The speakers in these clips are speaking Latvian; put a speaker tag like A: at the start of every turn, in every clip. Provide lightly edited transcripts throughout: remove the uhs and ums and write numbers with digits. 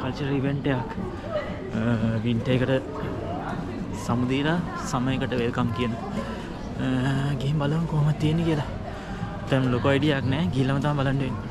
A: Cultural event එකක් වින්ටර් එකට සමුදීලා සමයකට වෙල්කම් කියන ගිහින් බලමු කොහොමද තියෙන්නේ කියලා. දැන් ලොකු අයිඩියාවක් නැහැ. ගිහලම තමයි බලන්න වෙන්නේ.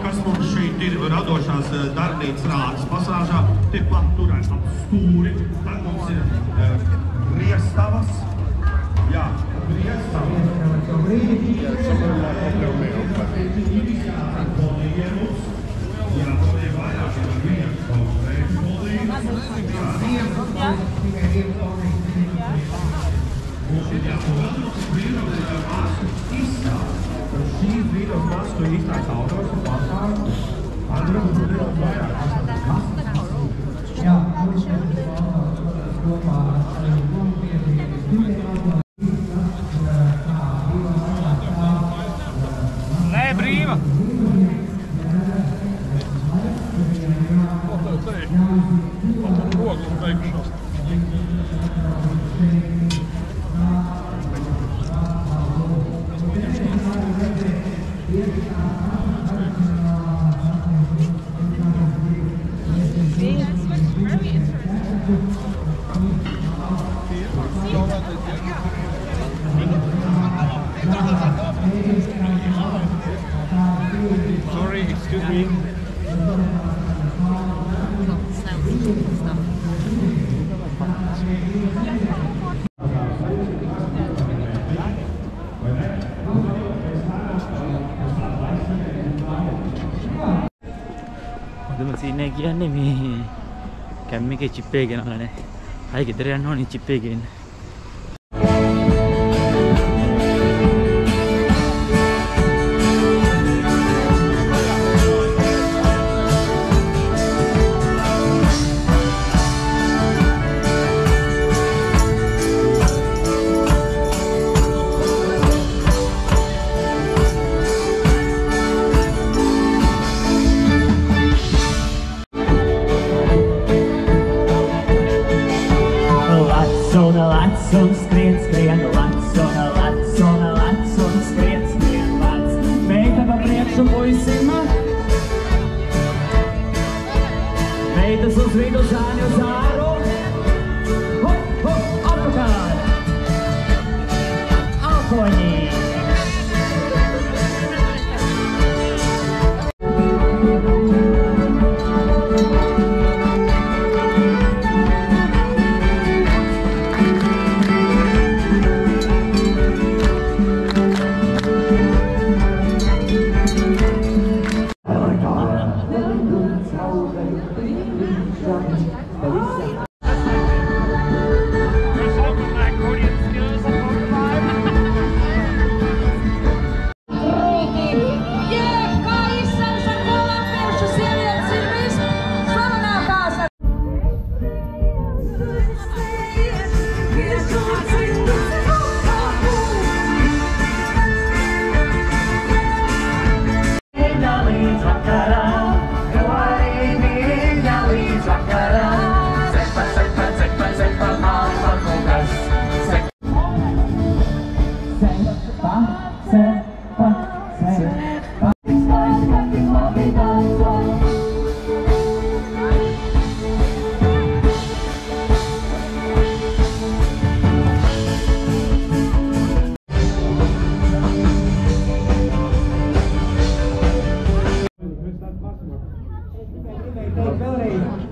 B: Kas mums šeit ir radošās darbnīcas rādes pasāžā, tepat tur ap stūri, tad mums ir riestavas, jā, riestavas, šīs brīdās mastu īstās autos un pasāžu, Andra mums ir vairāk pasāžu. Jā, kopā ar Latvijas studijām. Nē, brīva! Ko tev teikt? Pat roglu beigšos. Sorry, excuse me.
A: හොඳම සීන් එක කියන්නේ මේ කැම් එකේ චිප් එක ගෙනල්ලා නැහැ. ආයෙ ගෙදර යන්න ඕනේ චිප් එක ගේන්න.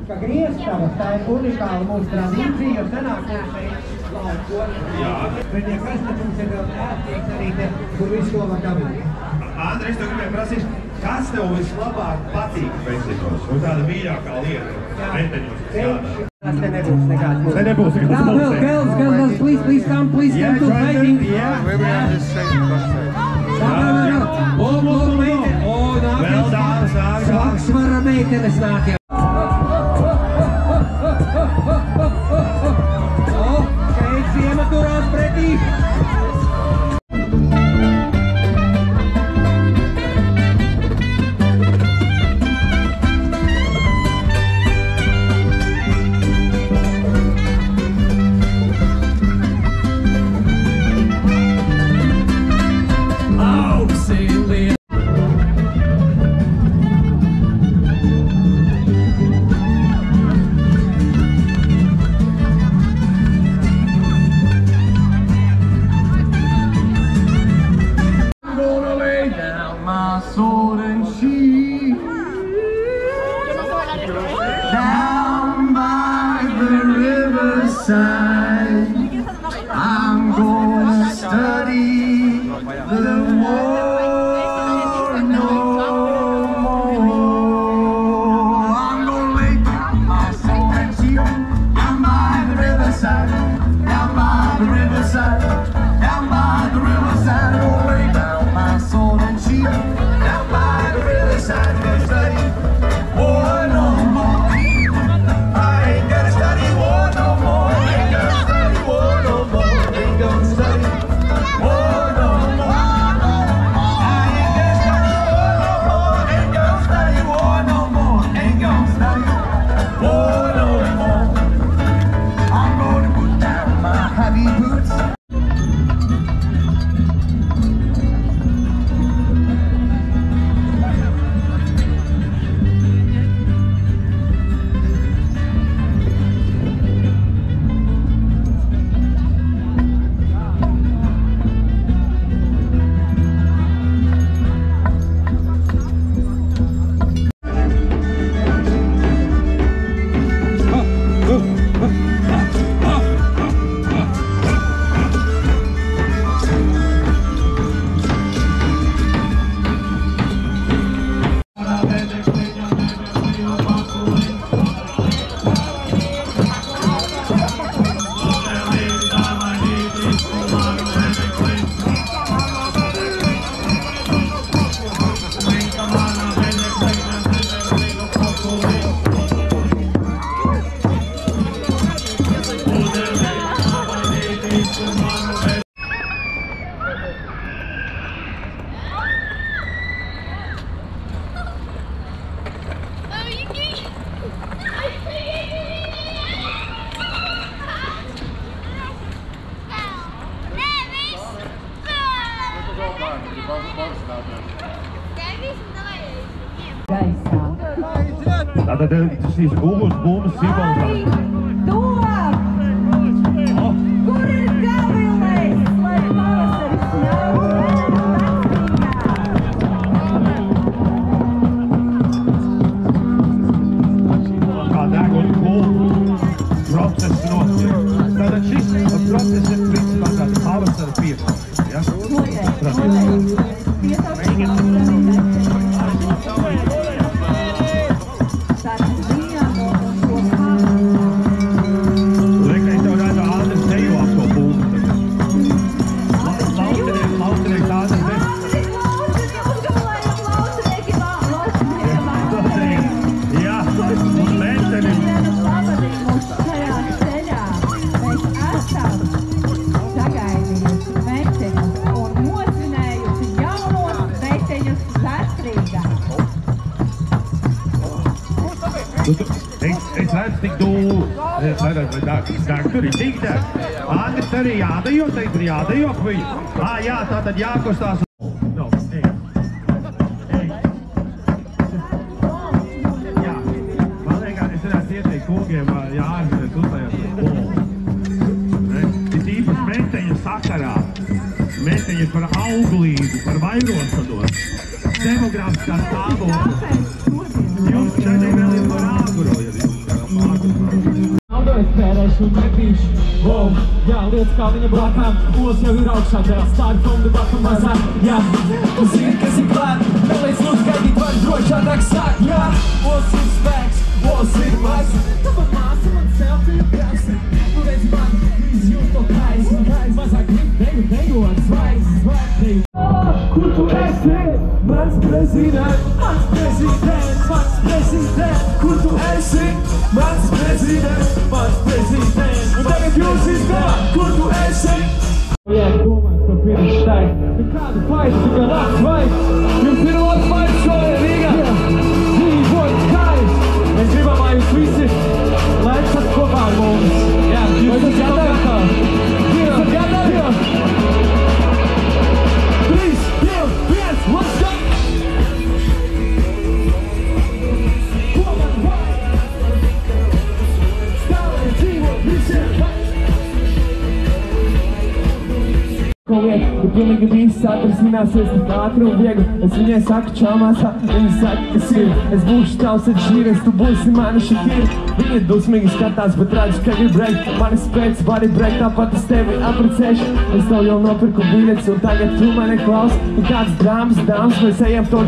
C: Ka Griestavas, tā ir unikāla mūsu tradīcija, jo senākos šeit laukos. Bet ja kas tad mums ir vēl ērtīgs arī te, kur visu to var dabūt?
B: Andrejs, tev gribēju prasīt, kas tev vislabāk patīk Meksikos? Un tāda mīļākā lieta meteņos, kas jādā?
C: Tas te nebūs nekāds mūsu.
B: Te nebūs nekāds
C: Now,
B: mūsu.
C: girls, please come to fighting.
B: Vēl dāmas nāk.
C: Svaksvara meitenes nāk jau. Šeit siema turās pretī.
D: Down by the riverside, I'm gonna study the war no more. I'm gonna lay down my soul and shield down by the riverside, down by the riverside, down by the riverside. I'm gonna lay down my soul and shield down by the riverside. I'm gonna study war no more.
B: Tātad šīs bumbas simbols.
E: Tuvāk! Kur ir gavilēs, lai pavasaris ļauj
B: Kā deguna kultu process notiek. Tātad šis process ir principā tāds pavasara piepildījums, ja? Es redzu, tik tu, tur ir tik deg. Andris arī jādejo, teikt, ir jādejo, ka viņi. Jā, tātad jākustās. runājot par auglību, par vairošanos, demografiskā stāvokli. Jums šeit vēl ir par āguro, ja jums par āguro.
F: Es pērēšu un metīšu, wow, jā, lietas kā viņa blakām, os jau ir augšā, tev start from the bottom mazāk, jā, tu zini, kas ir klāt, nelīdz lūdz gaidīt, var drošātāk sāk, jā, os ir spēks, os ir maz, tava māsa man selfie prasa, tu redz man, izjūt to kaisu, mazāk grib dejot, svaigs, kur tu esi, mans prezident, kur tu esi, mans prezident, un tagad jūs izgalā, kur tu esi? Jā, domāju par finišu taisni, nekāda faita, tikai labs vajag, jums ir labs faita šodien Rīgā, dzīvot skaisti, mēs gribam, lai jūs visi lēcat kopā ar mums, jā, jūs esat gatavi? Jūs esat gatavi? 3, 2, 1, let's go! Ja pilnīgi viss atrisināsies tik ātri un viegli, es viņai saku čāmāsā, viņa saka, kas ir. Es būšu tavs atšķīries, tu būsi mani Shakira. Viņa dusmīgi skatās, bet redzu, ka grib brekt. Mani spēc, vari brekt, tāpat es tevi apprecēšu. Es tev jau nopirku biļetes un tagad tu mani klaus. Ir kāds drāmas, dāmas, mēs ejam to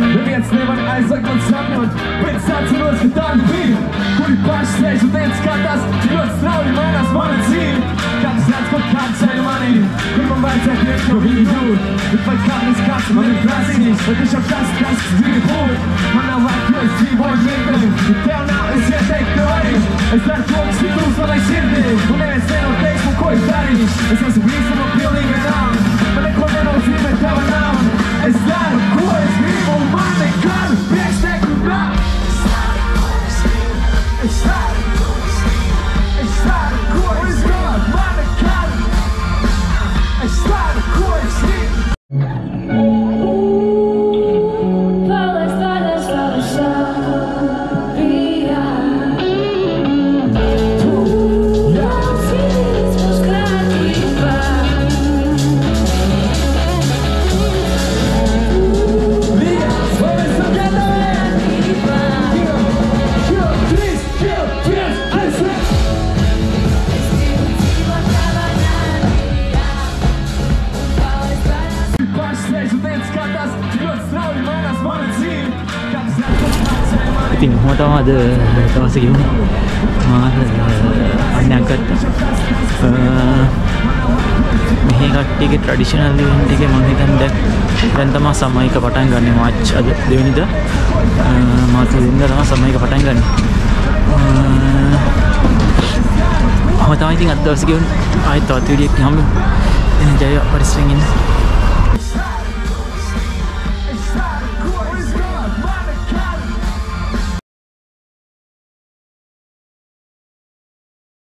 F: Neviens nevar aizliegt man sapņot, bet es atceros, ka tādi bija, kuri paši sēž un viens skatās, cik ļoti strauji mainās mana dzīve. Katrs redz kaut kādu ceļu manī, kur man vajadzētu iet, ko viņi jūt. Bet vai kādreiz kāds man ir prasījis, vai tiešām tas, kas grib būt? Man nav laika, jo es dzīvoju mirkli, ja tev nav, es ieteiktu arī. Es daru to, kas ir tūs manai sirdī, un neviens nenoteiks man, ko es darīšu. Es esmu visam un pilnīgi vienalga, man neko nenozīmē tava nauda. Es daru, ko es gribu, un man nekādu priekšteiktu nav. Es daru, ko es gribu, man nekādu. Es daru, ko es gribu.
A: ඉතින් මොහොතම අද දවස ගෙවුණා. මාත් අන්නයක් ගත්තා. මෙහි කට්ටියගේ ට්‍රැඩිෂනල් ඉවෙන්ට් එකේ මම හිතන්නේ දැන් තමයි සමයික පටන් ගන්න මාර්ච් අද දෙවෙනිදා. මාර්ච් දෙවෙනිදා තමයි සමයික පටන් ගන්න. මම තමයි ඉතින් අද දවසේ ගෙවුණා. ආයෙත් තවත් වීඩියෝ එකක් හම්බෙමු. එන ජය පරිස්සමෙන් ඉන්න.